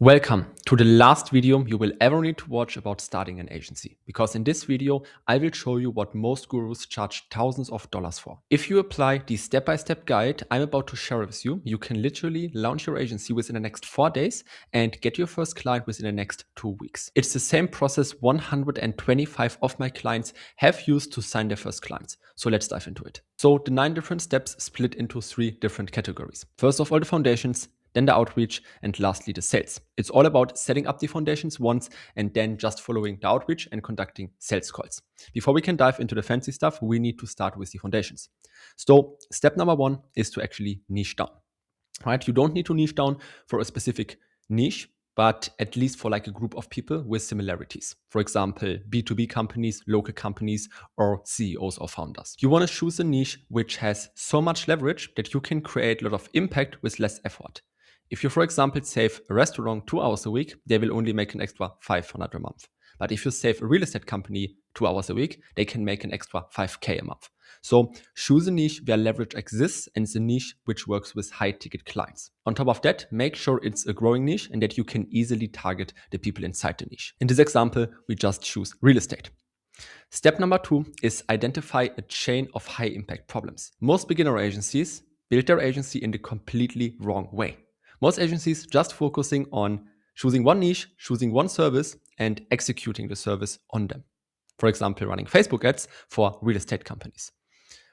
Welcome to the last video you will ever need to watch about starting an agency, because in this video I will show you what most gurus charge thousands of dollars for. If you apply the step-by-step guide I'm about to share with you, you can literally launch your agency within the next 4 days and get your first client within the next 2 weeks. It's the same process 125 of my clients have used to sign their first clients. So let's dive into it. So the 9 different steps split into 3 different categories. First of all, the foundations, then the outreach, and lastly the sales. It's all about setting up the foundations once and then just following the outreach and conducting sales calls. Before we can dive into the fancy stuff, we need to start with the foundations. So step number 1 is to actually niche down. Right? You don't need to niche down for a specific niche, but at least for like a group of people with similarities. For example, B2B companies, local companies, or CEOs or founders. You want to choose a niche which has so much leverage that you can create a lot of impact with less effort. If you, for example, save a restaurant 2 hours a week, they will only make an extra $500 a month. But if you save a real estate company 2 hours a week, they can make an extra $5K a month. So choose a niche where leverage exists and it's a niche which works with high ticket clients. On top of that, make sure it's a growing niche and that you can easily target the people inside the niche. In this example, we just choose real estate. Step number 2 is identify a chain of high impact problems. Most beginner agencies build their agency in the completely wrong way. Most agencies just focusing on choosing one niche, choosing one service, and executing the service on them. For example, running Facebook ads for real estate companies.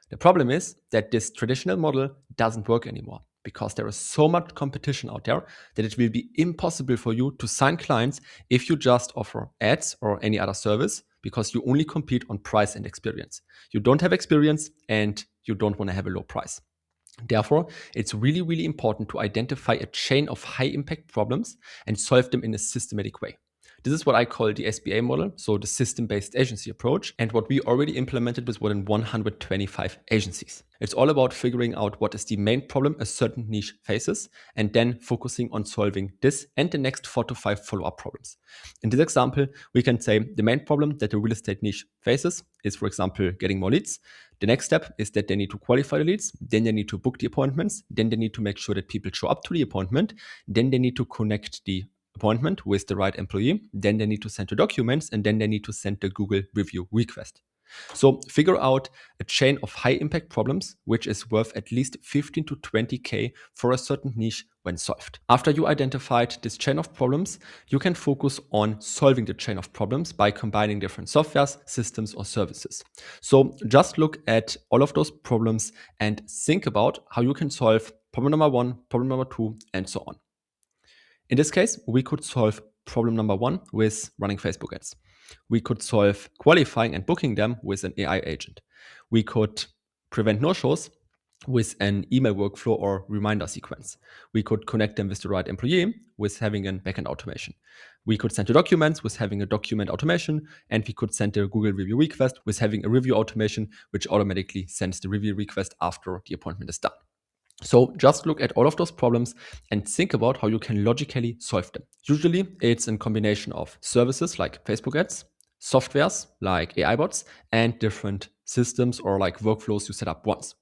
The problem is that this traditional model doesn't work anymore because there is so much competition out there that it will be impossible for you to sign clients if you just offer ads or any other service, because you only compete on price and experience. You don't have experience and you don't want to have a low price. Therefore, it's really, really important to identify a chain of high impact problems and solve them in a systematic way. This is what I call the SBA model, so the system-based agency approach, and what we already implemented with more than 125 agencies. It's all about figuring out what is the main problem a certain niche faces, and then focusing on solving this and the next 4 to 5 follow-up problems. In this example, we can say the main problem that the real estate niche faces is, for example, getting more leads. The next step is that they need to qualify the leads, then they need to book the appointments, then they need to make sure that people show up to the appointment, then they need to connect the appointment with the right employee, then they need to send the documents, and then they need to send the Google review request. So figure out a chain of high impact problems, which is worth at least 15 to 20K for a certain niche when solved. After you identified this chain of problems, you can focus on solving the chain of problems by combining different softwares, systems, or services. So just look at all of those problems and think about how you can solve problem number 1, problem number 2, and so on. In this case, we could solve problem number 1 with running Facebook ads. We could solve qualifying and booking them with an AI agent. We could prevent no-shows with an email workflow or reminder sequence. We could connect them with the right employee with having a backend automation. We could send the documents with having a document automation, and we could send a Google review request with having a review automation, which automatically sends the review request after the appointment is done. So just look at all of those problems and think about how you can logically solve them. Usually it's a combination of services like Facebook ads, softwares like AI bots, and different systems or like workflows you set up once.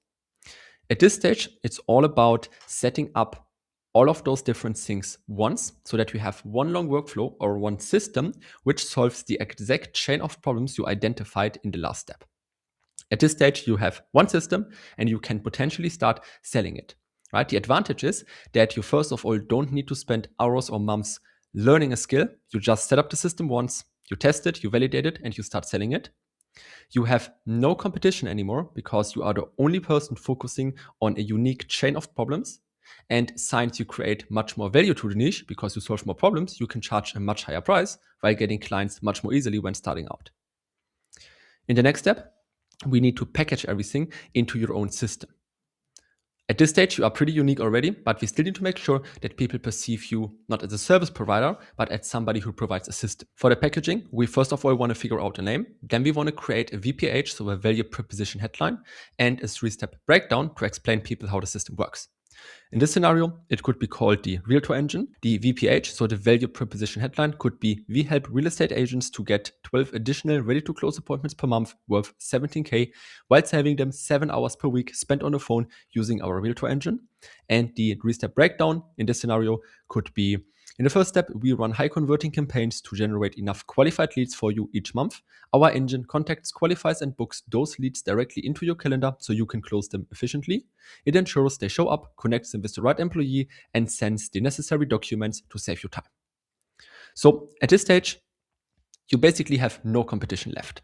At this stage, it's all about setting up all of those different things once so that you have one long workflow or one system which solves the exact chain of problems you identified in the last step. At this stage, you have one system and you can potentially start selling it, right? The advantage is that you first of all don't need to spend hours or months learning a skill. You just set up the system once, you test it, you validate it, and you start selling it. You have no competition anymore because you are the only person focusing on a unique chain of problems. And since you create much more value to the niche because you solve more problems, you can charge a much higher price while getting clients much more easily when starting out. In the next step, we need to package everything into your own system. At this stage, you are pretty unique already, but we still need to make sure that people perceive you not as a service provider, but as somebody who provides a system. For the packaging, we first of all want to figure out a name. Then we want to create a VPH, so a value proposition headline, and a 3-step breakdown to explain people how the system works. In this scenario, it could be called the Realtor Engine. The VPH, so the value proposition headline, could be: we help real estate agents to get 12 additional ready-to-close appointments per month worth 17K while saving them 7 hours per week spent on the phone using our Realtor Engine. And the 3-step breakdown in this scenario could be: In the first step, we run high converting campaigns to generate enough qualified leads for you each month. Our engine contacts, qualifies, and books those leads directly into your calendar so you can close them efficiently. It ensures they show up, connects them with the right employee, and sends the necessary documents to save you time. So at this stage, you basically have no competition left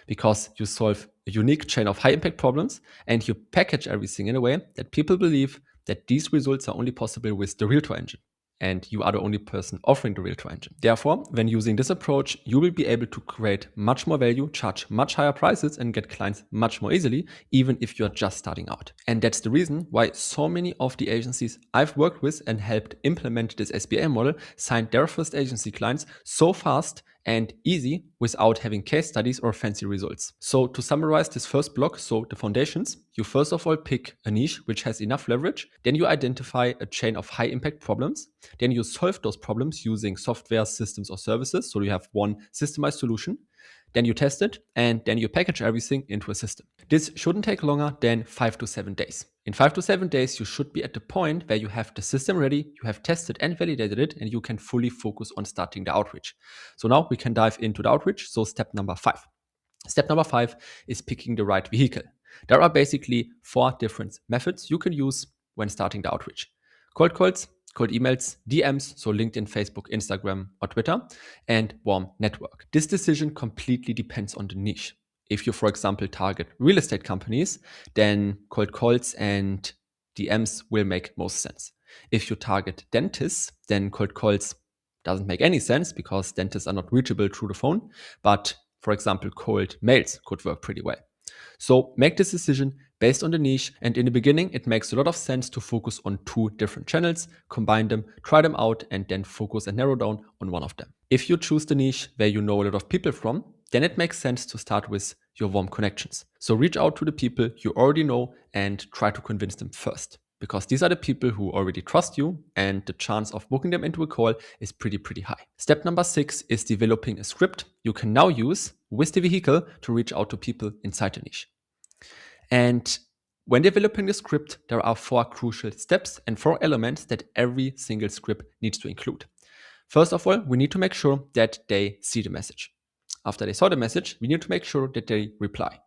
because you solve a unique chain of high impact problems and you package everything in a way that people believe that these results are only possible with the Realtor engine. And you are the only person offering the Realtor engine. Therefore, when using this approach, you will be able to create much more value, charge much higher prices, and get clients much more easily, even if you're just starting out. And that's the reason why so many of the agencies I've worked with and helped implement this SBA model signed their first agency clients so fast and easy without having case studies or fancy results. So to summarize this first block, so the foundations, you first of all pick a niche which has enough leverage. Then you identify a chain of high impact problems. Then you solve those problems using software, systems, or services. So you have one systemized solution. Then you test it, and then you package everything into a system. This shouldn't take longer than 5 to 7 days. In 5 to 7 days, you should be at the point where you have the system ready, you have tested and validated it, and you can fully focus on starting the outreach. So now we can dive into the outreach. So step number 5. Step number 5 is picking the right vehicle. There are basically 4 different methods you can use when starting the outreach. Cold calls, cold emails, DMs, so LinkedIn, Facebook, Instagram, or Twitter, and warm network. This decision completely depends on the niche. If you, for example, target real estate companies, then cold calls and DMs will make most sense. If you target dentists, then cold calls doesn't make any sense because dentists are not reachable through the phone, but for example, cold mails could work pretty well. So make this decision based on the niche, and in the beginning, it makes a lot of sense to focus on 2 different channels, combine them, try them out, and then focus and narrow down on one of them. If you choose the niche where you know a lot of people from, then it makes sense to start with your warm connections. So reach out to the people you already know and try to convince them first, because these are the people who already trust you and the chance of booking them into a call is pretty high. Step number 6 is developing a script you can now use with the vehicle to reach out to people inside the niche. And when developing the script, there are 4 crucial steps and 4 elements that every single script needs to include. First of all, we need to make sure that they see the message. After they saw the message, we need to make sure that they reply.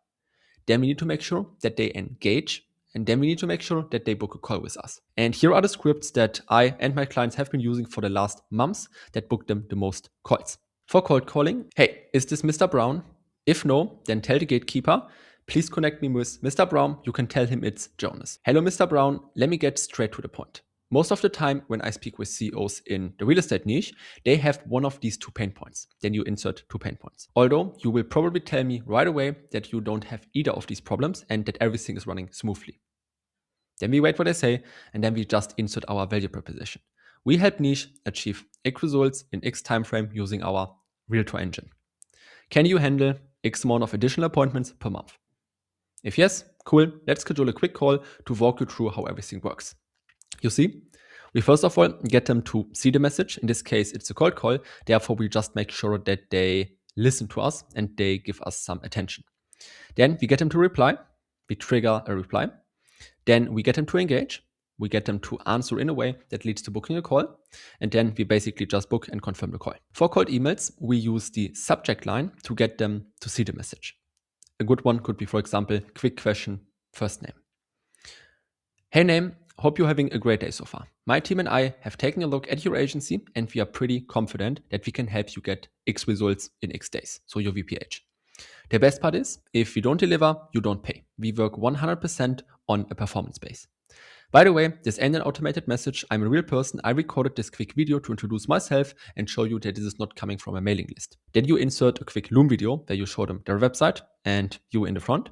Then we need to make sure that they engage. And then we need to make sure that they book a call with us. And here are the scripts that I and my clients have been using for the last months that booked them the most calls. For cold calling, hey, is this Mr. Brown? If no, then tell the gatekeeper, please connect me with Mr. Brown. You can tell him it's Jonas. Hello, Mr. Brown. Let me get straight to the point. Most of the time when I speak with CEOs in the real estate niche, they have one of these 2 pain points. Then you insert 2 pain points. Although you will probably tell me right away that you don't have either of these problems and that everything is running smoothly. Then we wait what they say, and then we just insert our value proposition. We help niche achieve X results in X time frame using our Realtor engine. Can you handle X amount of additional appointments per month? If yes, cool, let's schedule a quick call to walk you through how everything works. You see, we first of all get them to see the message. In this case, it's a cold call. Therefore, we just make sure that they listen to us and they give us some attention. Then we get them to reply. We trigger a reply. Then we get them to engage. We get them to answer in a way that leads to booking a call. And then we basically just book and confirm the call. For cold emails, we use the subject line to get them to see the message. A good one could be, for example, quick question, first name. Hey name, hope you're having a great day so far. My team and I have taken a look at your agency and we are pretty confident that we can help you get X results in X days, so your VPH. The best part is, if you don't deliver, you don't pay. We work 100% on a performance base. By the way, this ain't an automated message. I'm a real person. I recorded this quick video to introduce myself and show you that this is not coming from a mailing list. Then you insert a quick Loom video where you show them their website and you in the front.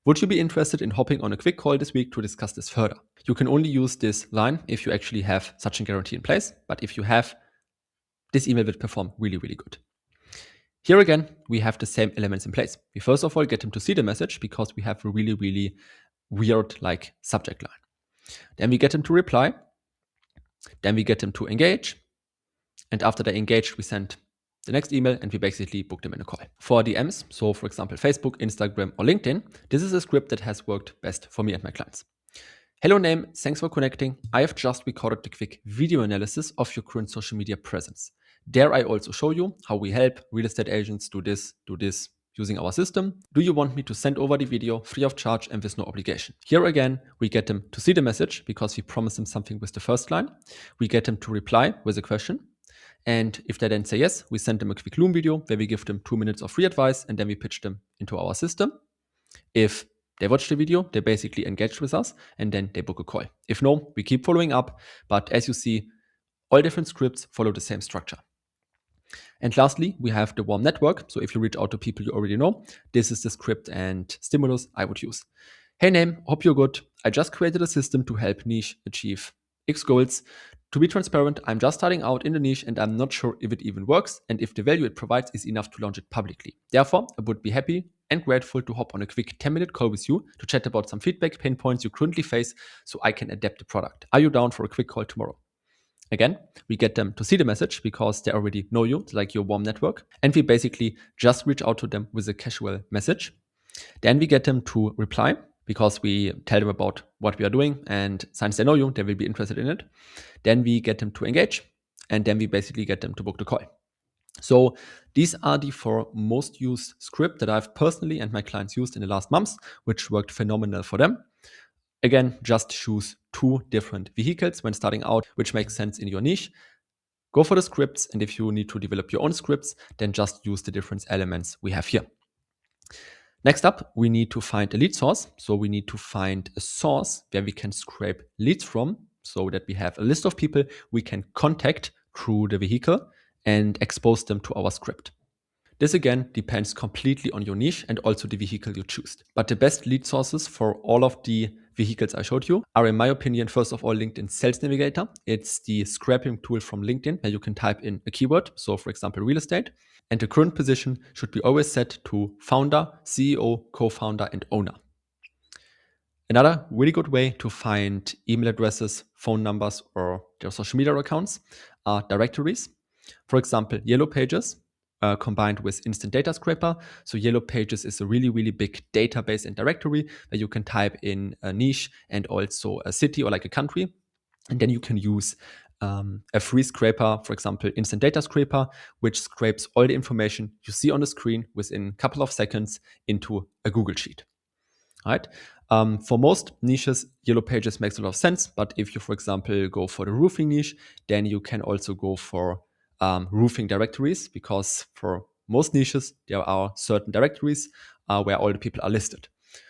Would you be interested in hopping on a quick call this week to discuss this further? You can only use this line if you actually have such a guarantee in place. But if you have, this email will perform really good. Here again, we have the same elements in place. We first of all get them to see the message because we have a really weird subject line. Then we get them to reply. Then we get them to engage. And after they engage, we send the next email and we basically book them in a call. For DMs, so for example, Facebook, Instagram, or LinkedIn, this is a script that has worked best for me and my clients. Hello name, thanks for connecting. I have just recorded a quick video analysis of your current social media presence. There I also show you how we help real estate agents do this, using our system. Do you want me to send over the video free of charge and with no obligation? Here again, we get them to see the message because we promise them something with the first line. We get them to reply with a question. And if they then say yes, we send them a quick Loom video where we give them 2 minutes of free advice and then we pitch them into our system. If they watch the video, they basically engage with us and then they book a call. If no, we keep following up. But as you see, all different scripts follow the same structure. And lastly, we have the warm network. So if you reach out to people you already know, this is the script and stimulus I would use. Hey name, hope you're good. I just created a system to help niche achieve X goals. To be transparent, I'm just starting out in the niche and I'm not sure if it even works and if the value it provides is enough to launch it publicly. Therefore, I would be happy and grateful to hop on a quick 10-minute call with you to chat about some feedback, pain points you currently face so I can adapt the product. Are you down for a quick call tomorrow? Again, we get them to see the message because they already know you, like your warm network. And we basically just reach out to them with a casual message. Then we get them to reply because we tell them about what we are doing. And since they know you, they will be interested in it. Then we get them to engage. And then we basically get them to book the call. So these are the 4 most used scripts that I've personally and my clients used in the last months, which worked phenomenal for them. Again, just choose 2 different vehicles when starting out, which makes sense in your niche. Go for the scripts, and if you need to develop your own scripts, then just use the different elements we have here. Next up, we need to find a lead source. So we need to find a source where we can scrape leads from so that we have a list of people we can contact through the vehicle and expose them to our script. This again depends completely on your niche and also the vehicle you choose. But the best lead sources for all of the vehicles I showed you are, in my opinion, first of all, LinkedIn Sales Navigator. It's the scraping tool from LinkedIn where you can type in a keyword. So for example, real estate. And the current position should be always set to founder, CEO, co-founder, and owner. Another really good way to find email addresses, phone numbers, or their social media accounts are directories. For example, Yellow Pages combined with Instant Data Scraper. So Yellow Pages is a really, really big database and directory where you can type in a niche and also a city or like a country. And then you can use a free scraper, for example, Instant Data Scraper, which scrapes all the information you see on the screen within a couple of seconds into a Google Sheet. Right? For most niches, Yellow Pages makes a lot of sense. But if you, for example, go for the roofing niche, then you can also go for roofing directories, because for most niches, there are certain directories where all the people are listed.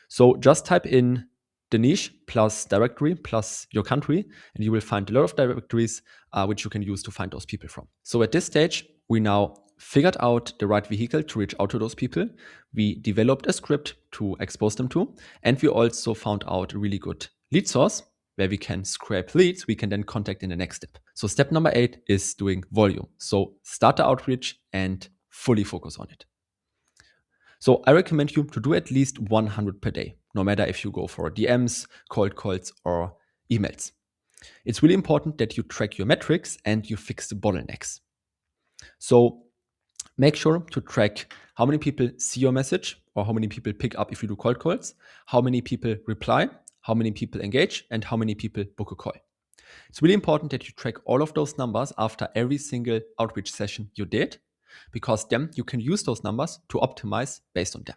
So just type in the niche plus directory plus your country, and you will find a lot of directories which you can use to find those people from. So at this stage, we now figured out the right vehicle to reach out to those people. We developed a script to expose them to, and we also found out a really good lead source where we can scrape leads we can then contact in the next step. So step number 8 is doing volume. So start the outreach and fully focus on it. So I recommend you to do at least 100 per day, no matter if you go for DMs, cold calls, or emails. It's really important that you track your metrics and you fix the bottlenecks. So make sure to track how many people see your message or how many people pick up if you do cold calls, how many people reply, how many people engage, and how many people book a call. It's really important that you track all of those numbers after every single outreach session you did, because then you can use those numbers to optimize based on them.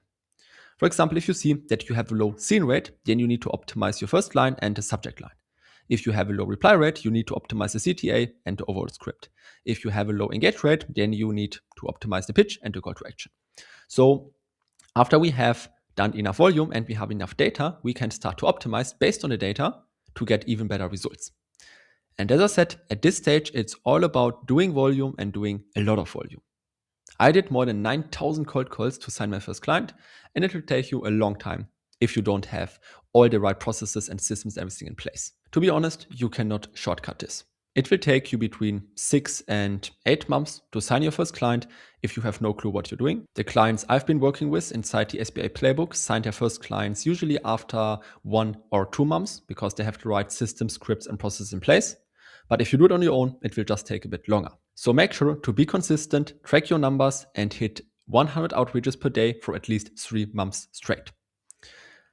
For example, if you see that you have a low scene rate, then you need to optimize your first line and the subject line. If you have a low reply rate, you need to optimize the CTA and the overall script. If you have a low engage rate, then you need to optimize the pitch and the call to action. So after we have done enough volume and we have enough data, we can start to optimize based on the data to get even better results. And as I said, at this stage, it's all about doing volume and doing a lot of volume. I did more than 9,000 cold calls to sign my first client, and it will take you a long time if you don't have all the right processes and systems, everything in place. To be honest, you cannot shortcut this. It will take you between 6 and 8 months to sign your first client if you have no clue what you're doing. The clients I've been working with inside the SBA playbook signed their first clients usually after 1 or 2 months because they have the right systems, scripts, and processes in place. But if you do it on your own, it will just take a bit longer. So make sure to be consistent, track your numbers, and hit 100 outreaches per day for at least 3 months straight.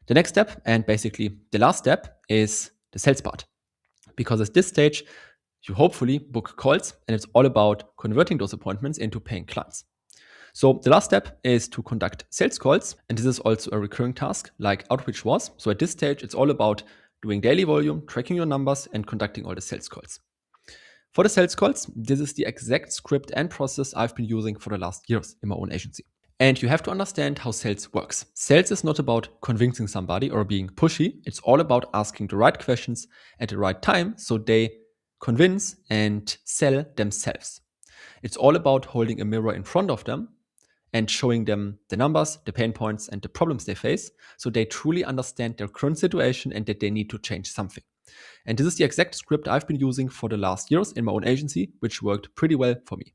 The next step, and basically the last step, is the sales part. Because at this stage, you hopefully book calls, and it's all about converting those appointments into paying clients. So the last step is to conduct sales calls, and this is also a recurring task like outreach was. So at this stage, it's all about doing daily volume, tracking your numbers, and conducting all the sales calls. For the sales calls, this is the exact script and process I've been using for the last years in my own agency. And you have to understand how sales works. Sales is not about convincing somebody or being pushy. It's all about asking the right questions at the right time so they convince and sell themselves. It's all about holding a mirror in front of them and showing them the numbers, the pain points, and the problems they face so they truly understand their current situation and that they need to change something. And this is the exact script I've been using for the last years in my own agency, which worked pretty well for me.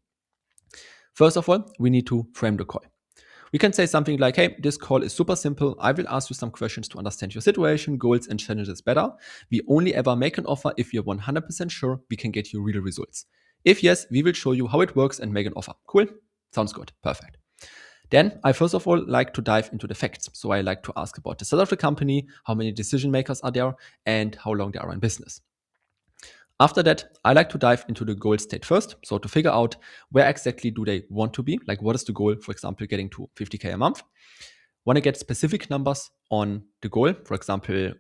First of all, we need to frame the call. We can say something like, hey, this call is super simple. I will ask you some questions to understand your situation, goals, and challenges better. We only ever make an offer if you're 100% sure we can get you real results. If yes, we will show you how it works and make an offer. Cool? Sounds good. Perfect. Then I first of all like to dive into the facts. So I like to ask about the size of the company, how many decision makers are there, and how long they are in business. After that, I like to dive into the goal state first. So to figure out where exactly do they want to be, like what is the goal, for example, getting to 50K a month. Want to get specific numbers on the goal. For example,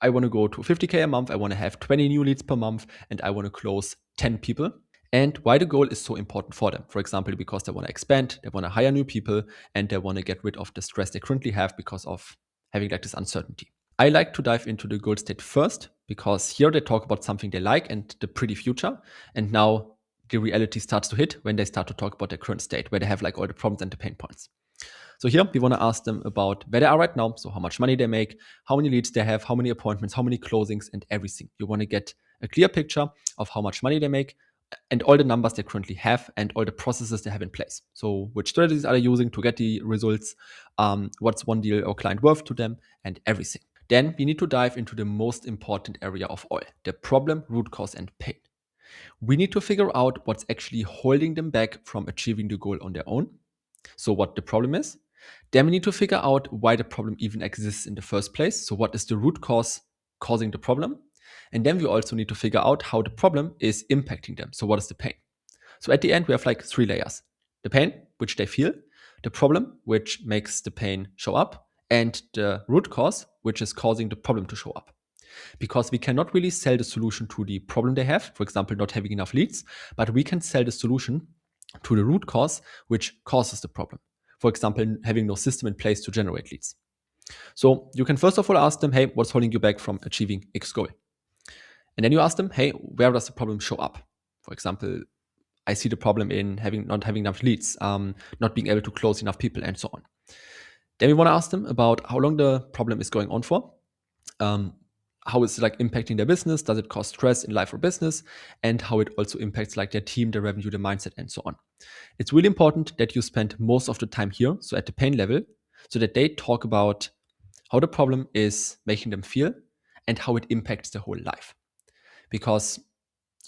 I want to go to 50K a month. I want to have 20 new leads per month and I want to close 10 people. And why the goal is so important for them. For example, because they want to expand, they want to hire new people, and they want to get rid of the stress they currently have because of having like this uncertainty. I like to dive into the goal state first because here they talk about something they like and the pretty future. And now the reality starts to hit when they start to talk about their current state, where they have like all the problems and the pain points. So here we want to ask them about where they are right now. So how much money they make, how many leads they have, how many appointments, how many closings, and everything. You want to get a clear picture of how much money they make and all the numbers they currently have and all the processes they have in place. So which strategies are they using to get the results? What's one deal or client worth to them, and everything. Then we need to dive into the most important area of all, the problem, root cause, and pain. We need to figure out what's actually holding them back from achieving the goal on their own. So what the problem is. Then we need to figure out why the problem even exists in the first place. So what is the root cause causing the problem? And then we also need to figure out how the problem is impacting them. So what is the pain? So at the end, we have like 3 layers. The pain, which they feel, the problem, which makes the pain show up, and the root cause, which is causing the problem to show up. Because we cannot really sell the solution to the problem they have, for example, not having enough leads, but we can sell the solution to the root cause, which causes the problem. For example, having no system in place to generate leads. So you can first of all ask them, hey, what's holding you back from achieving X goal? And then you ask them, hey, where does the problem show up? For example, I see the problem in not having enough leads, not being able to close enough people, and so on. Then we want to ask them about how long the problem is going on for. How is it like impacting their business? Does it cause stress in life or business? And how it also impacts like their team, their revenue, their mindset, and so on. It's really important that you spend most of the time here, so at the pain level, so that they talk about how the problem is making them feel and how it impacts their whole life. Because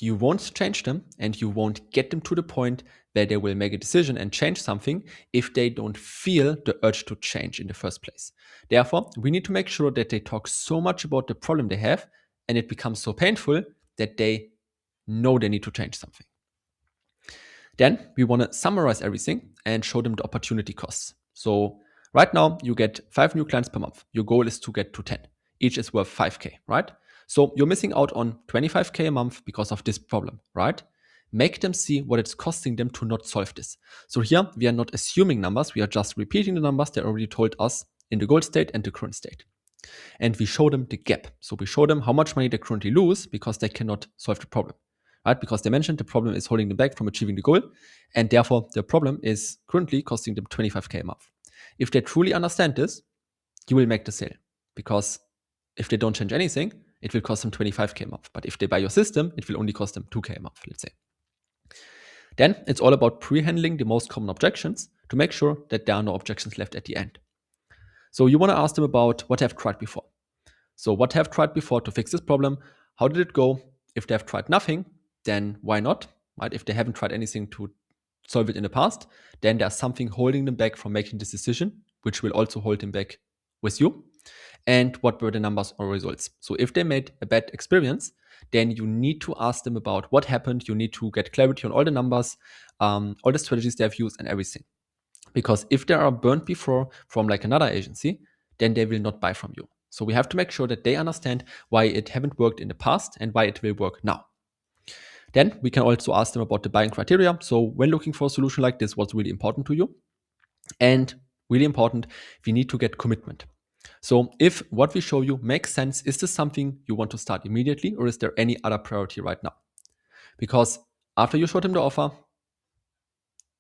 you won't change them and you won't get them to the point where they will make a decision and change something if they don't feel the urge to change in the first place. Therefore, we need to make sure that they talk so much about the problem they have and it becomes so painful that they know they need to change something. Then we want to summarize everything and show them the opportunity costs. So right now you get 5 new clients per month. Your goal is to get to 10. Each is worth 5K, right? So you're missing out on 25K a month because of this problem, right? Make them see what it's costing them to not solve this. So here we are not assuming numbers. We are just repeating the numbers they already told us in the goal state and the current state. And we show them the gap. So we show them how much money they currently lose because they cannot solve the problem, right? Because they mentioned the problem is holding them back from achieving the goal. And therefore the problem is currently costing them 25K a month. If they truly understand this, you will make the sale. Because if they don't change anything, it will cost them 25K a month. But if they buy your system, it will only cost them 2K a month, let's say. Then it's all about pre-handling the most common objections to make sure that there are no objections left at the end. So you want to ask them about what they have tried before. So what they have tried before to fix this problem? How did it go? If they have tried nothing, then why not? Right? If they haven't tried anything to solve it in the past, then there's something holding them back from making this decision, which will also hold them back with you. and what were the numbers or results. So if they made a bad experience, then you need to ask them about what happened. You need to get clarity on all the numbers, all the strategies they have used and everything. Because if they are burnt before from like another agency, then they will not buy from you. So we have to make sure that they understand why it haven't worked in the past and why it will work now. Then we can also ask them about the buying criteria. So when looking for a solution like this, what's really important to you? And really important, we need to get commitment. So if what we show you makes sense, is this something you want to start immediately, or is there any other priority right now? Because after you showed them the offer,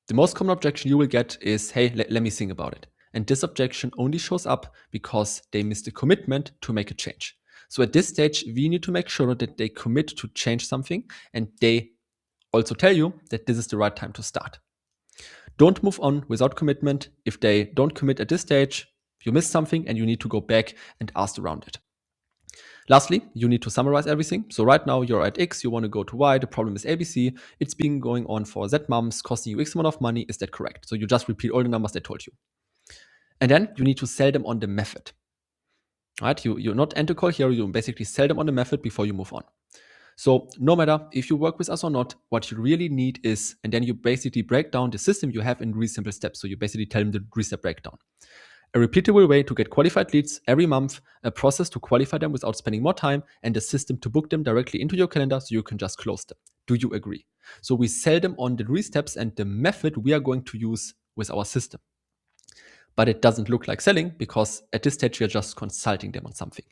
the most common objection you will get is, hey, let me think about it. And this objection only shows up because they missed the commitment to make a change. So at this stage, we need to make sure that they commit to change something and they also tell you that this is the right time to start. Don't move on without commitment. If they don't commit at this stage, you missed something and you need to go back and ask around it. Lastly, you need to summarize everything. So right now you're at X, you want to go to Y, the problem is ABC, it's been going on for Z months, costing you X amount of money, is that correct? So you just repeat all the numbers they told you. And then you need to sell them on the method. Right? You're not end the call here, you basically sell them on the method before you move on. So no matter if you work with us or not, what you really need is, and then you basically break down the system you have in 3 simple steps. So you basically tell them the 3-step breakdown. A repeatable way to get qualified leads every month, a process to qualify them without spending more time, and a system to book them directly into your calendar so you can just close them. Do you agree? So we sell them on the 3 steps and the method we are going to use with our system. But it doesn't look like selling because at this stage, you're just consulting them on something.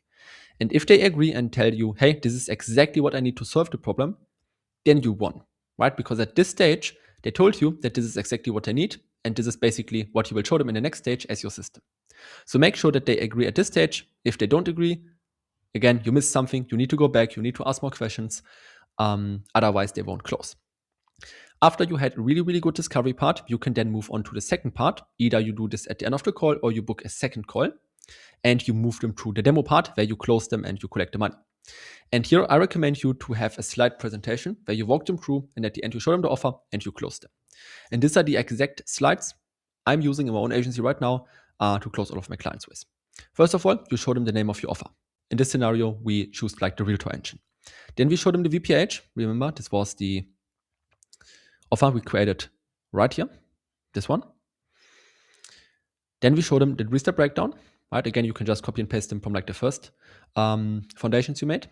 And if they agree and tell you, hey, this is exactly what I need to solve the problem, then you won, right? Because at this stage, they told you that this is exactly what they need, and this is basically what you will show them in the next stage as your system. So make sure that they agree at this stage. If they don't agree, again, you missed something, you need to go back, you need to ask more questions, otherwise they won't close. After you had a really, really good discovery part, you can then move on to the second part. Either you do this at the end of the call or you book a second call and you move them through the demo part where you close them and you collect the money. And here I recommend you to have a slide presentation where you walk them through and at the end you show them the offer and you close them. And these are the exact slides I'm using in my own agency right now to close all of my clients with. First of all, you show them the name of your offer. In this scenario, we choose like the Realtor engine. Then we show them the VPH. Remember, this was the offer we created right here, this one. Then we show them the 3-step breakdown, right? Again, you can just copy and paste them from like the first foundations you made.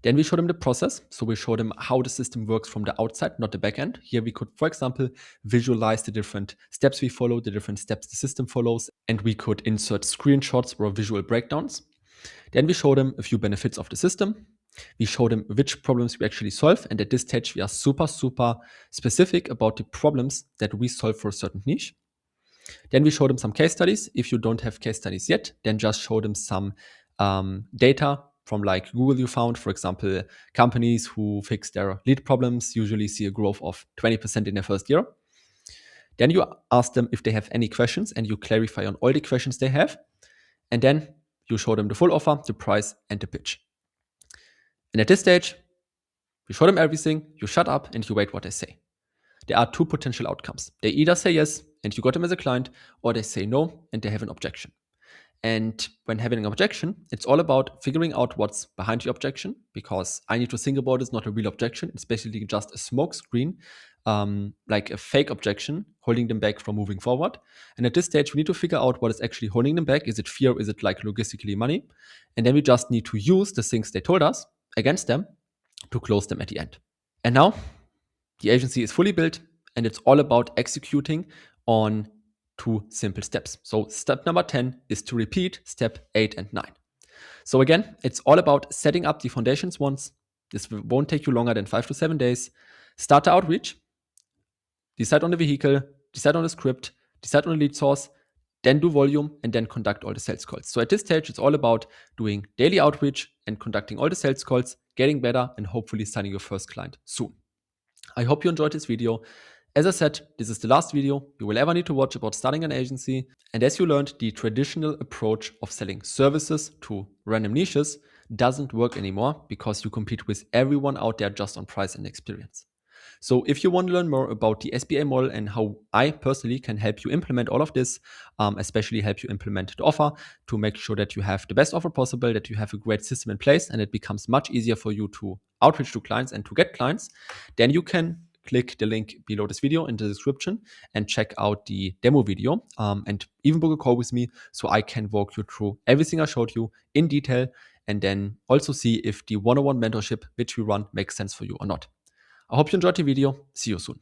Then we show them the process. So we show them how the system works from the outside, not the back end. Here we could, for example, visualize the different steps we follow, the different steps the system follows, and we could insert screenshots or visual breakdowns. Then we show them a few benefits of the system. We show them which problems we actually solve. And at this stage, we are super, super specific about the problems that we solve for a certain niche. Then we show them some case studies. If you don't have case studies yet, then just show them some data from like Google you found. For example, companies who fix their lead problems usually see a growth of 20% in their first year. Then you ask them if they have any questions and you clarify on all the questions they have. And then you show them the full offer, the price, and the pitch. And at this stage, you show them everything, you shut up, and you wait what they say. There are 2 potential outcomes. They either say yes, and you got them as a client, or they say no, and they have an objection. And when having an objection, it's all about figuring out what's behind the objection, because I need to think about it's not a real objection. It's basically just a smoke screen, like a fake objection, holding them back from moving forward. And at this stage, we need to figure out what is actually holding them back. Is it fear? Is it like logistically money? And then we just need to use the things they told us against them to close them at the end. And now the agency is fully built and it's all about executing on 2 simple steps. So step number 10 is to repeat step 8 and 9. So again, it's all about setting up the foundations once. This won't take you longer than 5 to 7 days. Start the outreach, decide on the vehicle, decide on the script, decide on the lead source, then do volume, and then conduct all the sales calls. So at this stage, it's all about doing daily outreach and conducting all the sales calls, getting better, and hopefully signing your first client soon. I hope you enjoyed this video. As I said, this is the last video you will ever need to watch about starting an agency. And as you learned, the traditional approach of selling services to random niches doesn't work anymore because you compete with everyone out there just on price and experience. So if you want to learn more about the SBA model and how I personally can help you implement all of this, especially help you implement the offer to make sure that you have the best offer possible, that you have a great system in place, and it becomes much easier for you to outreach to clients and to get clients, then you can click the link below this video in the description and check out the demo video, and even book a call with me so I can walk you through everything I showed you in detail, and then also see if the one-on-one mentorship which we run makes sense for you or not. I hope you enjoyed the video. See you soon.